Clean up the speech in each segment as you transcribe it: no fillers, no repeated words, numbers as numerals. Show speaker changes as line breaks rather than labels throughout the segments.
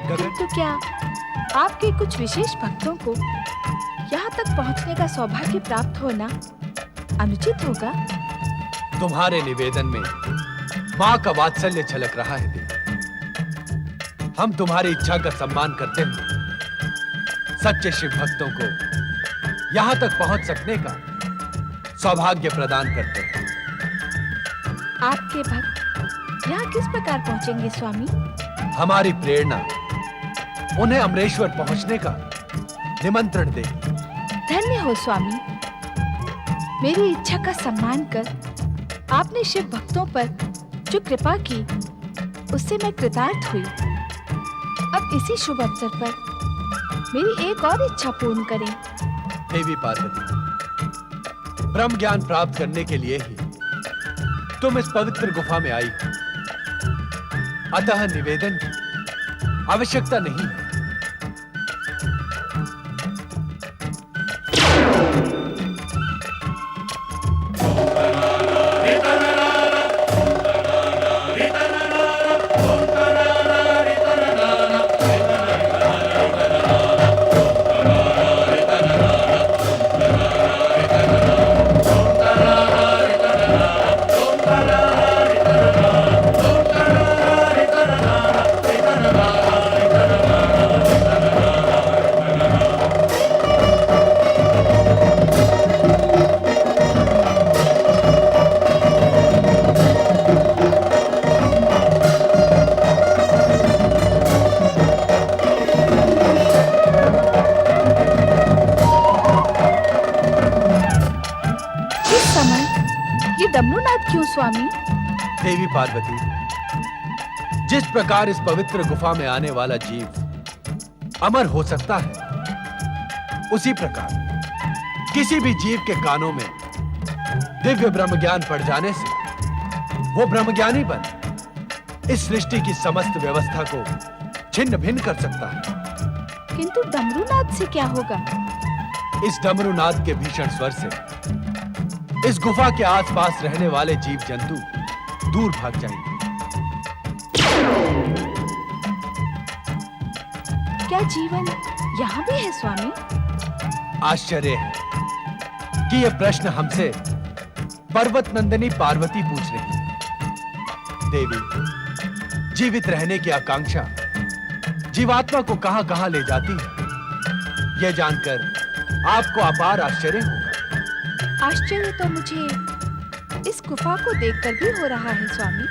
गगन,
किंतु क्या आपके कुछ विशेष भक्तों को यहाँ तक पहुँचने का सौभाग्य प्राप्त होना अनुचित होगा?
तुम्हारे निवेदन में माँ का वात्सल्य झलक रहा है देवी। हम तुम्हारी इच्छा का सम्मान करते हुए सच्चे शिव भक्तों को यहाँ तक पहुँच सकने का सौभाग्य प्रदान करते हैं।
आपके भक्त यहाँ किस प्रकार पहुँचेंगे स्वामी?
हमारी प्रेरणा उन्हें अमरेश्वर पहुँचने का निमंत्रण देगी।
धन्य हो स्वामी, मेरी इच्छा का सम्मान कर आपने शिव भक्तों पर जो कृपा की उससे मैं कृतार्थ हुई। अब इसी शुभ अवसर पर मेरी एक और इच्छा पूर्ण करें।
देवी पार्वती, ब्रह्म ज्ञान प्राप्त करने के लिए ही तुम इस पवित्र गुफा में आई, अतः निवेदन की आवश्यकता नहीं है।
डमरूनाथ क्यों स्वामी?
देवी पार्वती, जिस प्रकार इस पवित्र गुफा में आने वाला जीव अमर हो सकता है, उसी प्रकार किसी भी जीव के कानों में दिव्य ब्रह्म ज्ञान पड़ जाने से वो ब्रह्मज्ञानी बन इस सृष्टि की समस्त व्यवस्था को छिन्न भिन्न कर सकता है।
किंतु डमरूनाथ से क्या होगा?
इस डमरूनाथ के भीषण स्वर से इस गुफा के आसपास रहने वाले जीव जंतु दूर भाग जाएंगे।
क्या जीवन यहाँ भी है स्वामी?
आश्चर्य है कि यह प्रश्न हमसे पर्वत नंदिनी पार्वती पूछ रही है। देवी, जीवित रहने की आकांक्षा जीवात्मा को कहां-कहां ले जाती है, यह जानकर आपको अपार आश्चर्य होगा।
आश्चर्य तो मुझे इस गुफा को देखकर भी हो रहा है स्वामी।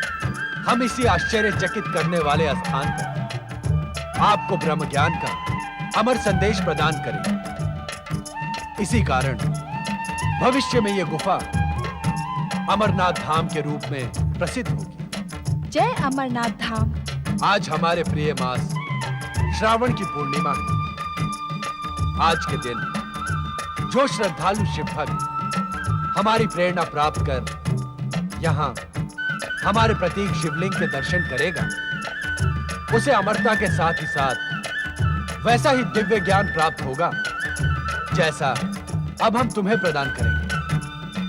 हम इसी आश्चर्यचकित करने वाले स्थान पर आपको ब्रह्म ज्ञान का अमर संदेश प्रदान करें। इसी कारण भविष्य में यह गुफा अमरनाथ धाम के रूप में प्रसिद्ध होगी।
जय अमरनाथ धाम।
आज हमारे प्रिय मास श्रावण की पूर्णिमा है। आज के दिन जो श्रद्धालु शिव भक्त हमारी प्रेरणा प्राप्त कर यहाँ हमारे प्रतीक शिवलिंग के दर्शन करेगा, उसे अमरता के साथ ही साथ वैसा ही दिव्य ज्ञान प्राप्त होगा जैसा अब हम तुम्हें प्रदान करेंगे।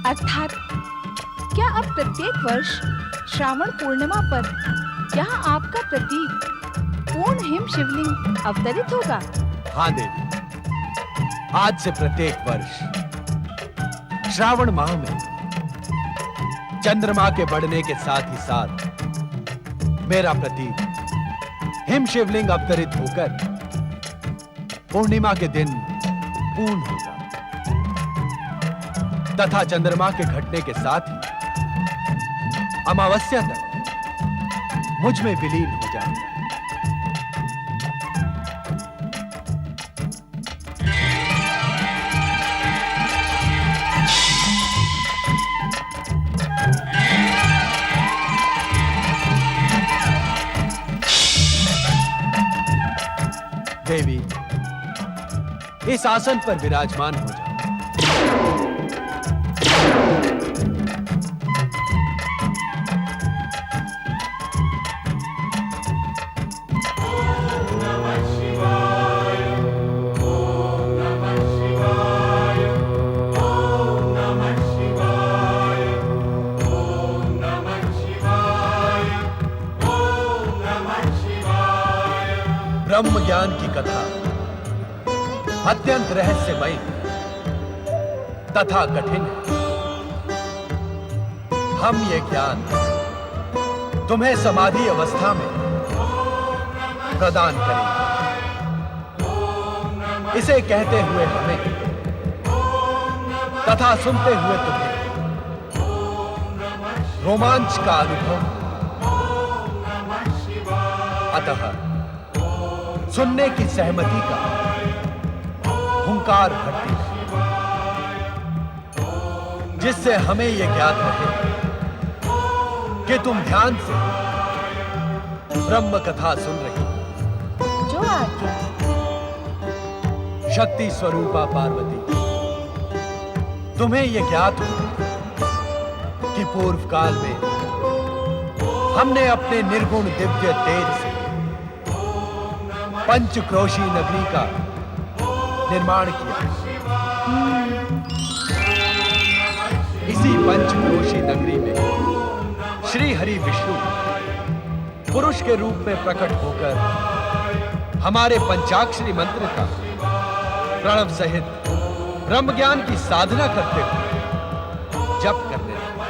अर्थात क्या अब प्रत्येक वर्ष श्रावण पूर्णिमा पर यहाँ आपका प्रतीक पूर्ण हिम शिवलिंग अवतरित होगा?
हाँ देवी, आज से प्रत्येक वर्ष श्रावण माह में चंद्रमा के बढ़ने के साथ ही साथ मेरा प्रतीक हिम शिवलिंग अवतरित होकर पूर्णिमा के दिन पूर्ण होगा तथा चंद्रमा के घटने के साथ ही अमावस्या तक मुझ में विलीन हो जाएगा। देवी, इस आसन पर विराजमान हो जाओ। ब्रह्म ज्ञान की कथा अत्यंत रहस्यमयी तथा कठिन है। हम ये ज्ञान तुम्हें समाधि अवस्था में प्रदान करेंगे। इसे कहते हुए हमें तथा सुनते हुए तुम्हें रोमांच का अनुभव, अतः सुनने की सहमति का हुंकार भरती है, जिससे हमें यह ज्ञात रहे कि तुम ध्यान से ब्रह्म कथा सुन रही हो।
जो आज्ञा।
शक्ति स्वरूपा पार्वती, तुम्हें यह ज्ञात हो कि पूर्व काल में हमने अपने निर्गुण दिव्य तेज से पंचक्रोशी नगरी का निर्माण किया। इसी पंचक्रोशी नगरी में श्री हरि विष्णु पुरुष के रूप में प्रकट होकर हमारे पंचाक्षरी मंत्र का प्रणव सहित ब्रह्म ज्ञान की साधना करते हुए जप करने लगे।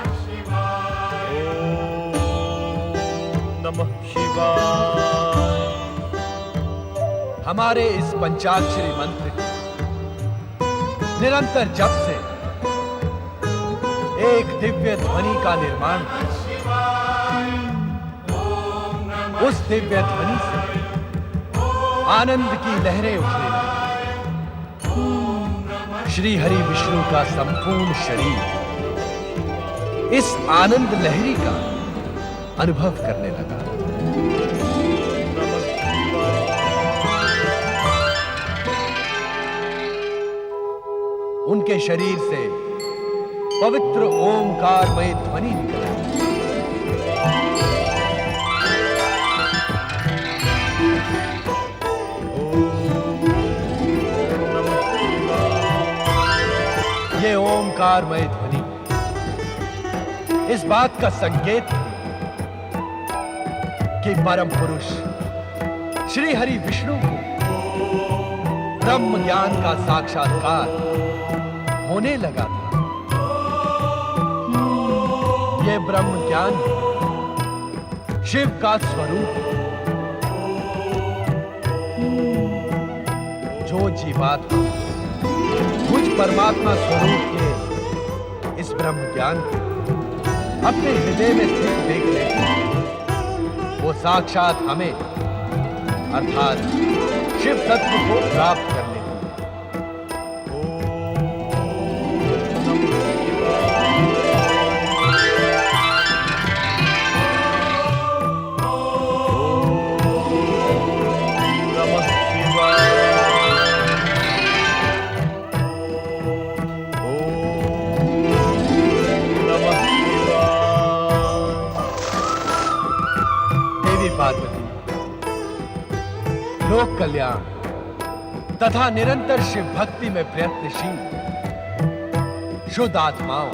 ओम नमः शिवाय।
हमारे इस पंचाक्षरी मंत्र के निरंतर जप से एक दिव्य ध्वनि का निर्माण हुआ। उस दिव्य ध्वनि से आनंद की लहरें उठने लगी। श्री हरि विष्णु का संपूर्ण शरीर इस आनंद लहरी का अनुभव करने लगा। उनके शरीर से पवित्र ओमकारमय ध्वनि निकली। ये ओमकारमय ध्वनि इस बात का संकेत है कि परम पुरुष श्री हरि विष्णु को ब्रह्म ज्ञान का साक्षात्कार होने लगा था। ये ब्रह्म ज्ञान शिव का स्वरूप है। जो जीवात्मा मुझ परमात्मा स्वरूप के इस ब्रह्म ज्ञान को अपने हृदय में स्थित देख ले, वो साक्षात हमें अर्थात शिव तत्व को प्राप्त कर लेते। पार्वती, लोक कल्याण तथा निरंतर शिव भक्ति में प्रयत्नशील शुद्ध आत्माओं,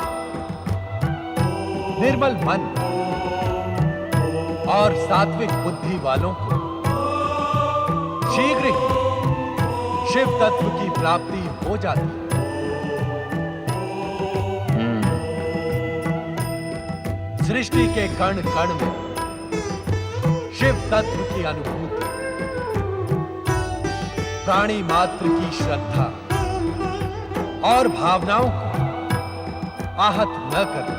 निर्मल मन और सात्विक बुद्धि वालों को शीघ्र ही शिव तत्व की प्राप्ति हो जाती है। सृष्टि के कण कण में शिव तत्व की अनुभूति, प्राणी मात्र की श्रद्धा और भावनाओं को आहत न करना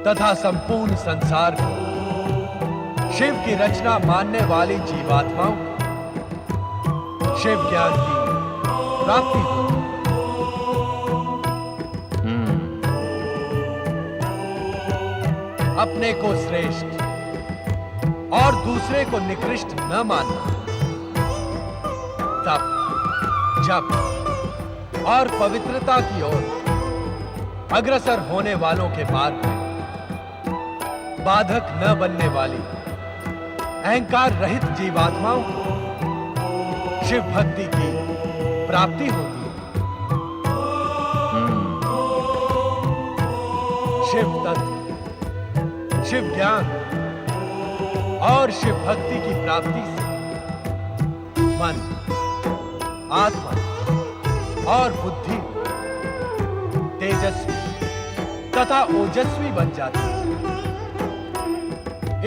तथा संपूर्ण संसार को शिव की रचना मानने वाली जीवात्माओं को शिव ज्ञान की प्राप्ति होती। अपने को श्रेष्ठ और दूसरे को निकृष्ट न मानना, तप, जप और पवित्रता की ओर अग्रसर होने वालों के मार्ग में बाधक न बनने वाली अहंकार रहित जीवात्माओं को शिव भक्ति की प्राप्ति होती है। शिव तत्व, शिव ज्ञान और शिव भक्ति की प्राप्ति से मन, आत्मा और बुद्धि तेजस्वी तथा ओजस्वी बन जाती है।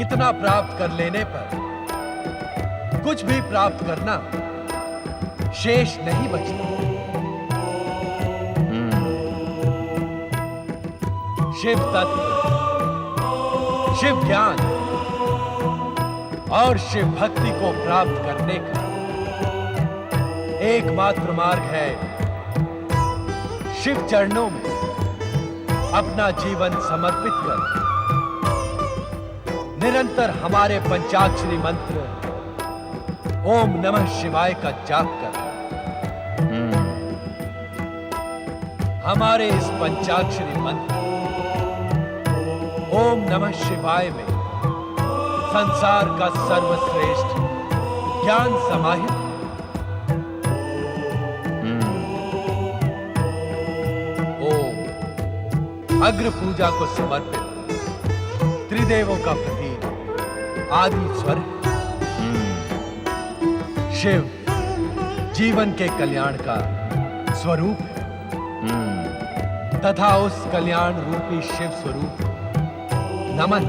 इतना प्राप्त कर लेने पर कुछ भी प्राप्त करना शेष नहीं बचता। शिव तत्व, शिव ज्ञान और शिव भक्ति को प्राप्त करने का एकमात्र मार्ग है शिव चरणों में अपना जीवन समर्पित कर निरंतर हमारे पंचाक्षरी मंत्र ओम नमः शिवाय का जाप कर। हमारे इस पंचाक्षरी मंत्र ओम नमः शिवाय में संसार का सर्वश्रेष्ठ ज्ञान समाहित है। ओम अग्र पूजा को समर्पित त्रिदेवों का प्रतीक आदि स्वर है। शिव जीवन के कल्याण का स्वरूप है तथा उस कल्याण रूपी शिव स्वरूप नमन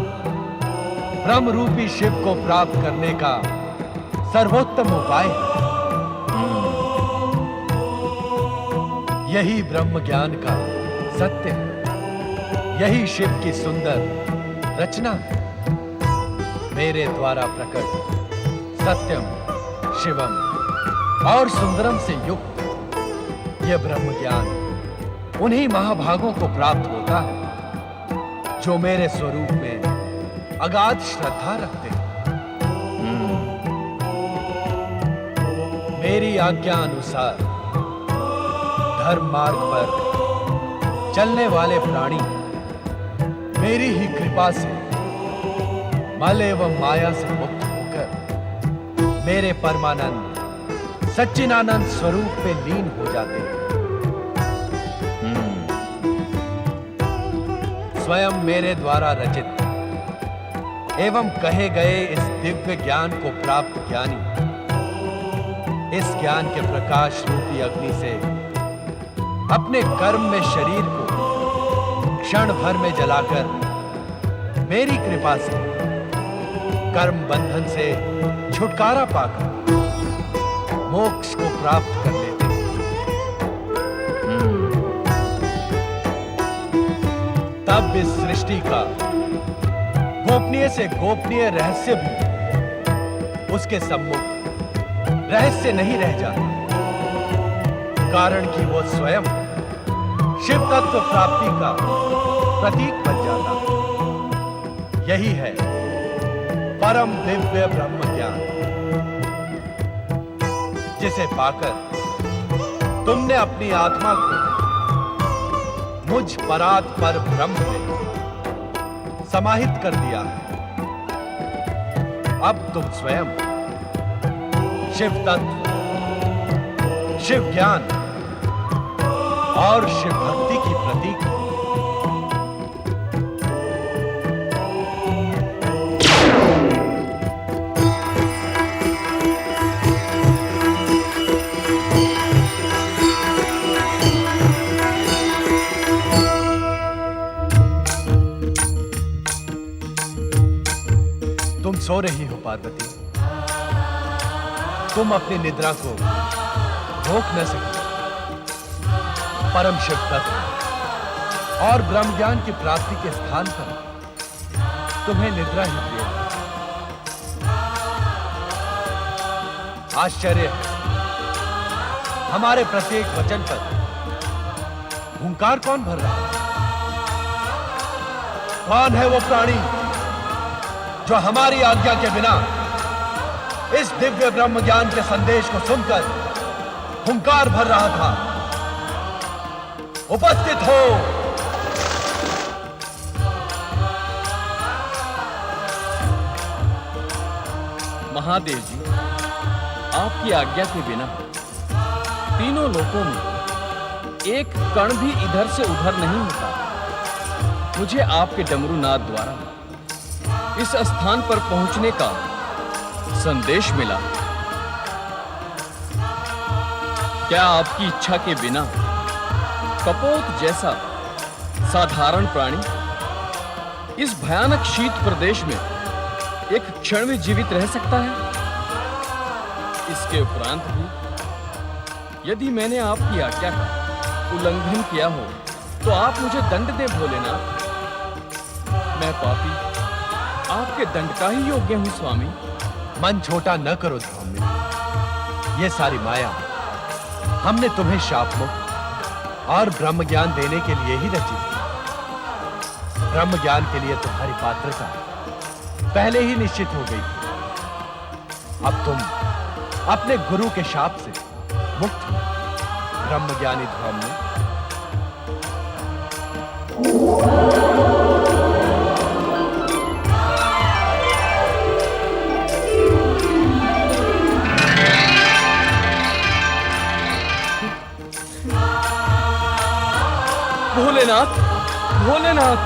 ब्रह्म रूपी शिव को प्राप्त करने का सर्वोत्तम उपाय है। यही ब्रह्म ज्ञान का सत्य है, यही शिव की सुंदर रचना है। मेरे द्वारा प्रकट सत्यम, शिवम और सुंदरम से युक्त यह ब्रह्म ज्ञान उन्हीं महाभागों को प्राप्त होता है जो मेरे स्वरूप में अगाध श्रद्धा रखते हैं। मेरी आज्ञा अनुसार धर्म मार्ग पर चलने वाले प्राणी मेरी ही कृपा से मल एवं माया से मुक्त होकर मेरे परमानंद सच्चिदानंद स्वरूप में लीन हो जाते हैं। स्वयं मेरे द्वारा रचित एवं कहे गए इस दिव्य ज्ञान को प्राप्त ज्ञानी इस ज्ञान के प्रकाश रूपी अग्नि से अपने कर्म में शरीर को क्षण भर में जलाकर मेरी कृपा से कर्म बंधन से छुटकारा पाकर मोक्ष को प्राप्त कर लेते हैं। तब इस सृष्टि का गोपनीय से गोपनीय रहस्य भी उसके सम्मुख रहस्य नहीं रह जाता, कारण कि वो स्वयं शिव तत्व प्राप्ति का प्रतीक बन जाता है। यही है परम दिव्य ब्रह्म ज्ञान, जिसे पाकर तुमने अपनी आत्मा को मुझ परात पर ब्रह्म में समाहित कर दिया है। अब तुम स्वयं शिव तत्व, शिव ज्ञान और शिव भक्ति की प्रतीक हो। तुम सो रही हो पार्वती, तुम अपनी निद्रा को रोक न सकी। परम शिव तत्व और ब्रह्म ज्ञान की प्राप्ति के स्थान पर तुम्हें निद्रा ही प्रिय है। आश्चर्य है, हमारे प्रत्येक वचन पर हुंकार कौन भर रहा है? कौन है वो प्राणी जो हमारी आज्ञा के बिना इस दिव्य ब्रह्म ज्ञान के संदेश को सुनकर हुंकार भर रहा था? उपस्थित हो।
महादेव जी, आपकी आज्ञा के बिना तीनों लोकों में एक कण भी इधर से उधर नहीं होता। मुझे आपके डमरू नाद द्वारा इस स्थान पर पहुंचने का संदेश मिला। क्या आपकी इच्छा के बिना कपोत जैसा साधारण प्राणी इस भयानक शीत प्रदेश में एक क्षण में जीवित रह सकता है? इसके उपरांत भी यदि मैंने आपकी आज्ञा का उल्लंघन किया हो तो आप मुझे दंड दें भोलेनाथ। मैं पापी आपके दंड का ही योग्य हूं स्वामी।
मन छोटा न करो धौम्य। ये सारी माया हमने तुम्हें शाप मुक्त और ब्रह्म ज्ञान देने के लिए ही रची थी। ब्रह्म ज्ञान के लिए तुम्हारी पात्रता पहले ही निश्चित हो गई थी। अब तुम अपने गुरु के शाप से मुक्त हो, ब्रह्मज्ञानी धौम्य।
भोलेनाथ, भोलेनाथ।